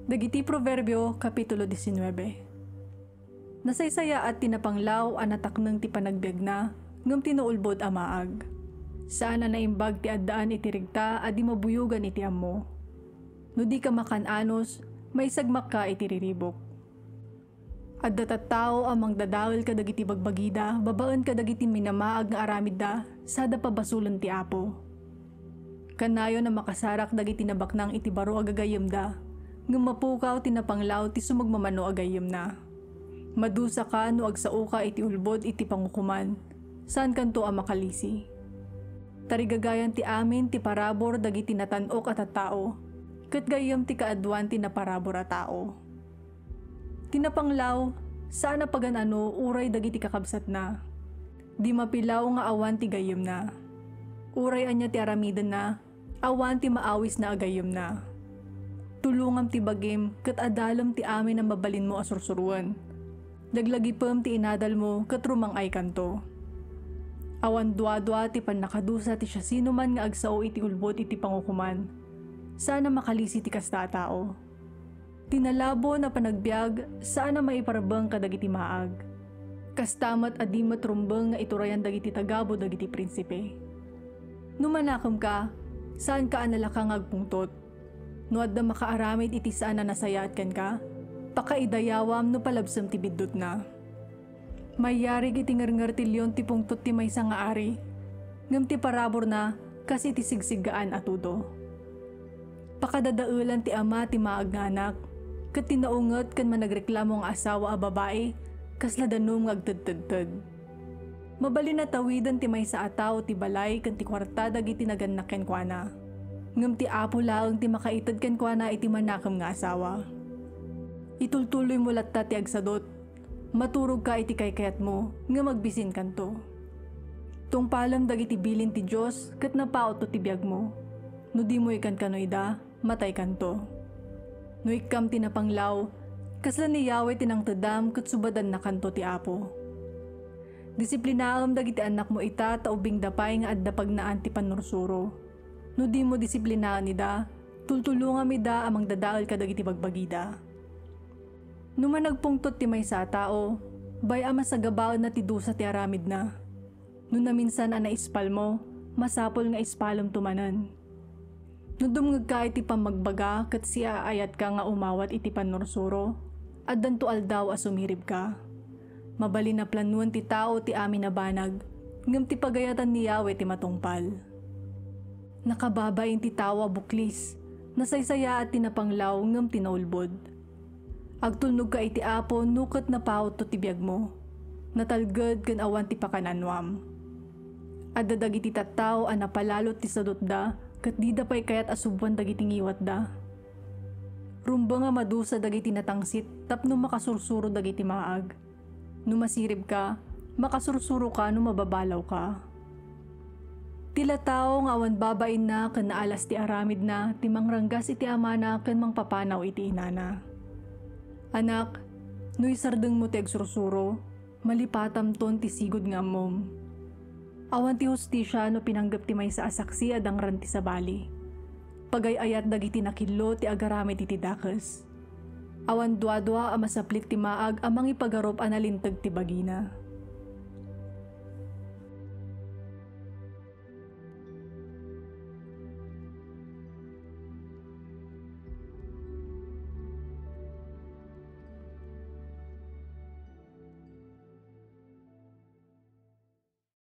Dagiti Proverbio, Kapitulo 19. Nasaysaya at tinapanglaw ang nataknang ti panagbiag na, ngam tinuulbod amaag. Saan na naimbag ti addaan iti rigta at di mabuyugan iti ammo. No di ka makananos, may sagmak ka iti riribok. At datattao amang dadawil ka dagiti bagbagida, babaan ka dagiti minamaag nga aramid da, sada pabasulon ti apo. Kanayo na makasarak dagiti nabaknang iti baro agagayem da, ngam mapukaw tinapanglaw ti sumagmamano agayem na. Madusa ka no agsao ka iti ulbod iti pangukuman, saan kanto ang makalisi. Tarigagayan ti amin ti parabor dagiti natanok at tao, ket gayem ti kaadwan ti naparabor a tao. Tinapanglaw, saan na paganano uray dagiti kakabsat na. Di mapilaw nga awan ti gayem na. Uray anya ti aramidan na, awan ti maawis na agayem na. Tulungam ti bagim, ket adalam ti amin ang mabalin mo asursuruan. Daglagipem ti inadal mo, ket rumang ay kanto. Awan dua-dua ti panakadusa ti siya sino man nga agsao iti ulbod iti pangukuman. Sana makalisi ti kasta tao. Tinalabo na panagbiag, sana maiparabang kadagiti maag. Kastamat adimat rumbeng nga iturayan dagiti tagabo dagiti prinsipe. Numanakam ka, saan ka analakang agpungtot? No adda makaaramid iti saan na nasayaat kan ka, pakaidayawam no palabsam ti biddot na. Mayari iti ngar tilyon ti pungtot ti maysa nga ari, ngam ti parabor na kasi ti sigsigaan atudo. Pakadadaulan ti ama ti maag nga anak, ket tinaunget kan managreklamo nga asawa a babae, kasla danom nga agtedtedted. Mabalin na tawidan ti maysa a tao ti balay kan ti kwarta dagiti naganak ken kuana. Ngem ti apo laeng ti makaited ken kuana iti manakam nga asawa. Itultuloy mo latta ti agsadot, maturog ka iti kaykayat mo, nga magbisin kanto. Tungpalam dagiti bilin ti Diyos, ket napaot to ti biag mo. No di mo ikan kanoida, matay kanto. No ikam tinapanglaw, kasla ni Yahweh tinang tedam ket subadan na kanto ti apo. Disiplinaam dagiti anak mo ita taubing dapay nga adda pagnaan ti panursuro. No di mo disiplinaan ida, tultulungam ida amang dadaal ka dagiti bagbagida. No managpungtot ti maysa a tao, bay ama sa gabaon na ti dusa ti aramid na. No naminsan a naispal mo, masapol nga ispalom tumanan. No dumngeg ka iti pamagbaga ket siya ayat ka nga umawat iti panursuro, addan to aldaw a sumirib ka. Mabalin na planuan ti tao ti amin na banag, ngem ti pagayatan ni Yahweh ti matungpal. Nakababain ti tawa buklis, nasaysaya at tinapanglaw ngem tinaulbod. Agtulnog ka iti apo nuket napaot to ti biag mo, natalged ken awan ti pakananwam. Adda dagiti tattao a napalalot ti sadot da, ket di da pay kayat asubwan dagiti ngiwat da. Rumba nga madusa dagiti natangsit tapno makasursuro dagiti maag. No masirib ka, makasursuro ka no mababalaw ka. Tila tao nga awan babain na ken naalas ti aramid na ti mangranggas iti ama na ken mangpapanaw iti inana. Anak, no isardeng mo ti agsursuro, malipatam ton ti sigod nga mom. Awan ti hustisya no pinanggap ti maysa a saksi adang ran ti sabali. Pagayayat dagiti nakillo ti agaramid iti dakes. Awan dua-dua a masaplit ti maag amang ipagarop a nalintag ti bagina.